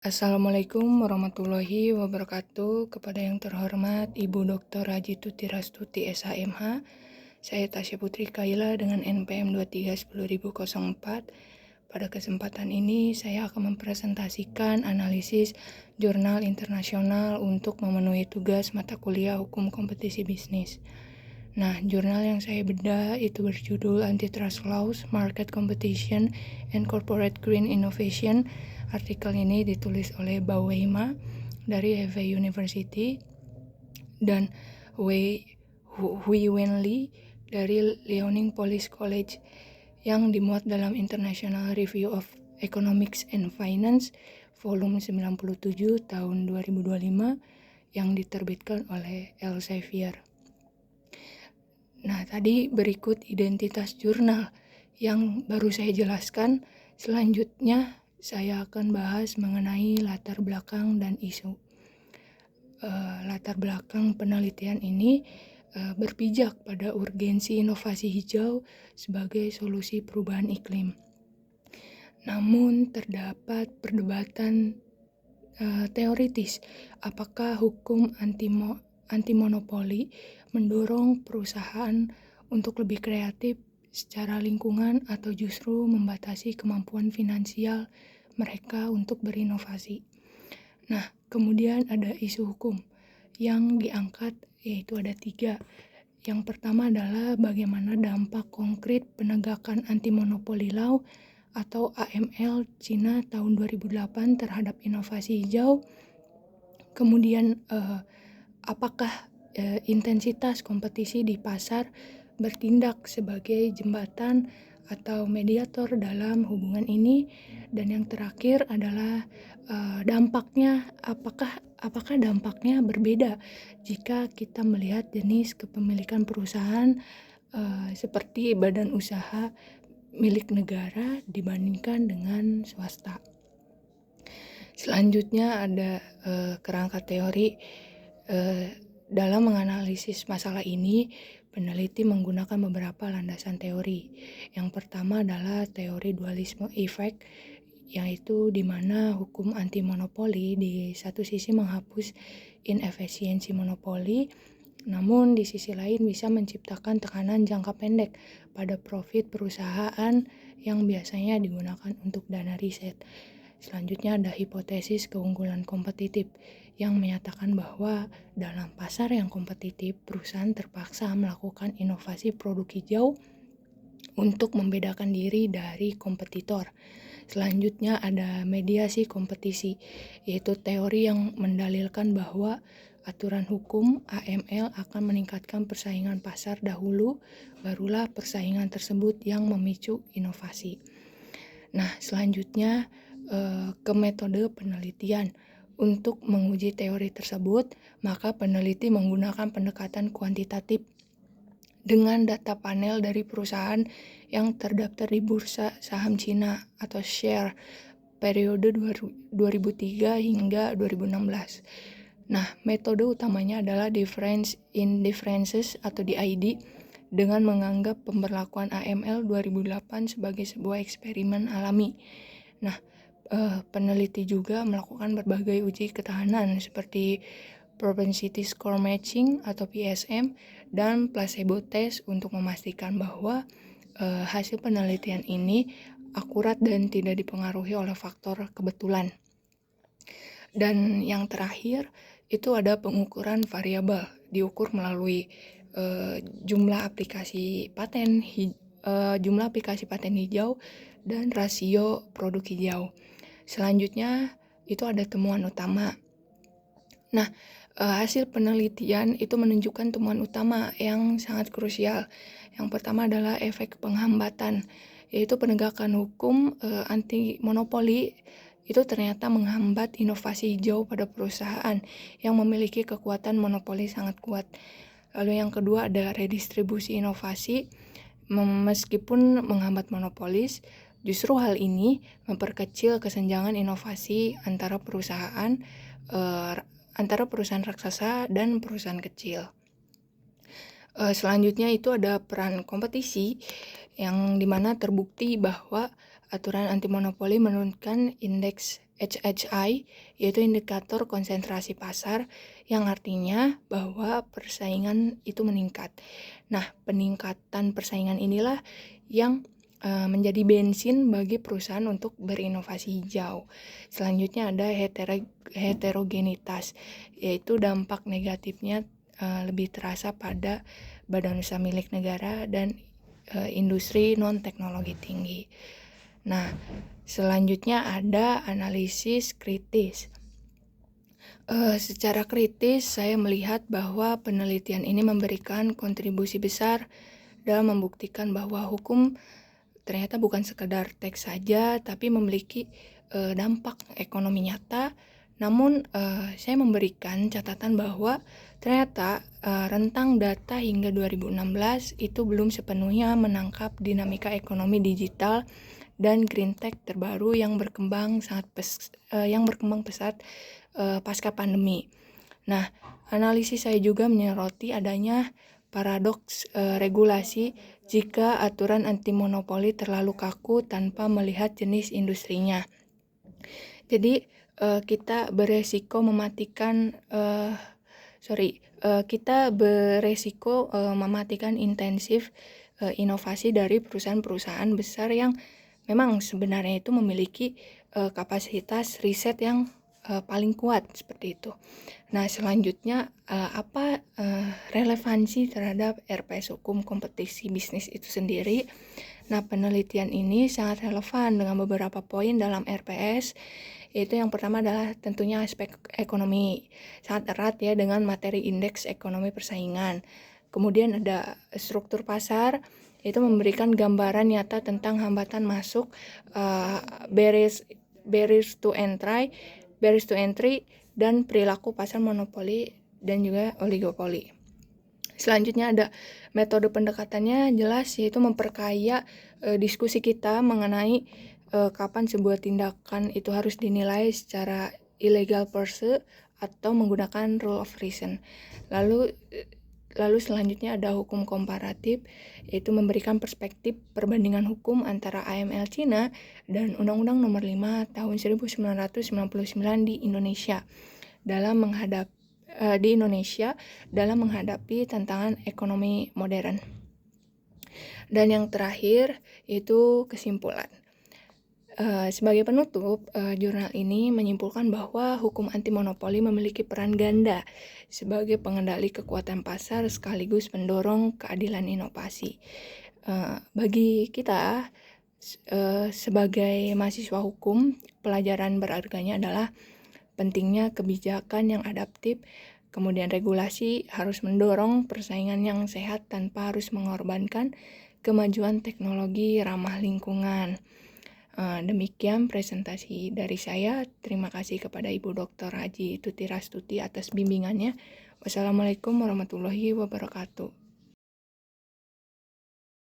Assalamualaikum warahmatullahi wabarakatuh. Kepada yang terhormat Ibu Dr. Raji Tuti Rastuti SHMH, saya Tasya Putri Kaila dengan NPM 2310004. Pada kesempatan ini saya akan mempresentasikan analisis jurnal internasional untuk memenuhi tugas mata kuliah Hukum Kompetisi Bisnis. Nah, jurnal yang saya bedah itu berjudul Antitrust Laws, Market Competition, and Corporate Green Innovation. Artikel ini ditulis oleh Bauweima dari Hefei University dan Hui Wenli dari Liaoning Police College yang dimuat dalam International Review of Economics and Finance volume 97 tahun 2025 yang diterbitkan oleh Elsevier. Nah, tadi berikut identitas jurnal yang baru saya jelaskan. Selanjutnya saya akan bahas mengenai latar belakang dan isu. Latar belakang penelitian ini berpijak pada urgensi inovasi hijau sebagai solusi perubahan iklim. Namun terdapat perdebatan teoritis apakah hukum anti-monopoli mendorong perusahaan untuk lebih kreatif secara lingkungan atau justru membatasi kemampuan finansial mereka untuk berinovasi. Nah, kemudian ada isu hukum yang diangkat, yaitu ada 3. Yang pertama adalah bagaimana dampak konkret penegakan anti-monopoli law atau AML Cina tahun 2008 terhadap inovasi hijau. Kemudian apakah intensitas kompetisi di pasar bertindak sebagai jembatan atau mediator dalam hubungan ini, dan yang terakhir adalah dampaknya, apakah dampaknya berbeda jika kita melihat jenis kepemilikan perusahaan seperti badan usaha milik negara dibandingkan dengan swasta. Selanjutnya ada kerangka teori. Dalam menganalisis masalah ini, peneliti menggunakan beberapa landasan teori. Yang pertama adalah teori dualisme efek, yaitu di mana hukum anti monopoli di satu sisi menghapus inefisiensi monopoli, namun di sisi lain bisa menciptakan tekanan jangka pendek pada profit perusahaan yang biasanya digunakan untuk dana riset. Selanjutnya ada hipotesis keunggulan kompetitif yang menyatakan bahwa dalam pasar yang kompetitif, perusahaan terpaksa melakukan inovasi produk hijau untuk membedakan diri dari kompetitor. Selanjutnya ada mediasi kompetisi, yaitu teori yang mendalilkan bahwa aturan hukum AML akan meningkatkan persaingan pasar dahulu, barulah persaingan tersebut yang memicu inovasi. Nah, selanjutnya ke metode penelitian. Untuk menguji teori tersebut, maka peneliti menggunakan pendekatan kuantitatif dengan data panel dari perusahaan yang terdaftar di bursa saham Cina atau share periode 2003 hingga 2016. Nah, metode utamanya adalah difference in differences atau DID dengan menganggap pemberlakuan AML 2008 sebagai sebuah eksperimen alami. Nah, peneliti juga melakukan berbagai uji ketahanan seperti propensity score matching atau PSM dan placebo test untuk memastikan bahwa hasil penelitian ini akurat dan tidak dipengaruhi oleh faktor kebetulan. Dan yang terakhir itu ada pengukuran variabel, diukur melalui jumlah aplikasi paten hijau dan rasio produk hijau. Selanjutnya itu ada temuan utama. Nah, hasil penelitian itu menunjukkan temuan utama yang sangat krusial. Yang pertama adalah efek penghambatan, yaitu penegakan hukum anti monopoli itu ternyata menghambat inovasi hijau pada perusahaan yang memiliki kekuatan monopoli sangat kuat. Lalu yang kedua ada redistribusi inovasi, meskipun menghambat monopolis, justru hal ini memperkecil kesenjangan inovasi antara perusahaan raksasa dan perusahaan kecil. Selanjutnya itu ada peran kompetisi yang dimana terbukti bahwa aturan anti monopoli menurunkan indeks HHI, yaitu indikator konsentrasi pasar, yang artinya bahwa persaingan itu meningkat. Nah, peningkatan persaingan inilah yang menjadi bensin bagi perusahaan untuk berinovasi hijau. Selanjutnya ada heterogenitas, yaitu dampak negatifnya lebih terasa pada badan usaha milik negara dan industri non-teknologi tinggi. Nah, selanjutnya ada analisis kritis. Secara kritis, saya melihat bahwa penelitian ini memberikan kontribusi besar dalam membuktikan bahwa hukum ternyata bukan sekedar teks saja, tapi memiliki dampak ekonomi nyata. Namun, saya memberikan catatan bahwa ternyata rentang data hingga 2016 itu belum sepenuhnya menangkap dinamika ekonomi digital dan green tech terbaru yang berkembang pesat pasca pandemi. Nah, analisis saya juga menyoroti adanya paradoks regulasi jika aturan anti monopoli terlalu kaku tanpa melihat jenis industrinya. Jadi kita beresiko mematikan intensif inovasi dari perusahaan-perusahaan besar yang memang sebenarnya itu memiliki kapasitas riset yang paling kuat seperti itu. Nah, selanjutnya apa relevansi terhadap RPS hukum kompetisi bisnis itu sendiri? Nah, penelitian ini sangat relevan dengan beberapa poin dalam RPS, yaitu yang pertama adalah tentunya aspek ekonomi, sangat erat ya dengan materi indeks ekonomi persaingan. Kemudian ada struktur pasar, itu memberikan gambaran nyata tentang hambatan masuk, barriers to entry, dan perilaku pasar monopoli dan juga oligopoli. Selanjutnya ada metode pendekatannya jelas, yaitu memperkaya diskusi kita mengenai kapan sebuah tindakan itu harus dinilai secara illegal pursuit atau menggunakan rule of reason. Lalu selanjutnya ada hukum komparatif, yaitu memberikan perspektif perbandingan hukum antara AML Cina dan Undang-Undang Nomor 5 Tahun 1999 di Indonesia dalam menghadapi tantangan ekonomi modern. Dan yang terakhir yaitu kesimpulan. Sebagai penutup, jurnal ini menyimpulkan bahwa hukum anti monopoli memiliki peran ganda sebagai pengendali kekuatan pasar sekaligus mendorong keadilan inovasi. Bagi kita sebagai mahasiswa hukum, pelajaran berharganya adalah pentingnya kebijakan yang adaptif, kemudian regulasi harus mendorong persaingan yang sehat tanpa harus mengorbankan kemajuan teknologi ramah lingkungan. Demikian presentasi dari saya. Terima kasih kepada Ibu Dr. Haji Tuti Rastuti atas bimbingannya. Wassalamualaikum warahmatullahi wabarakatuh.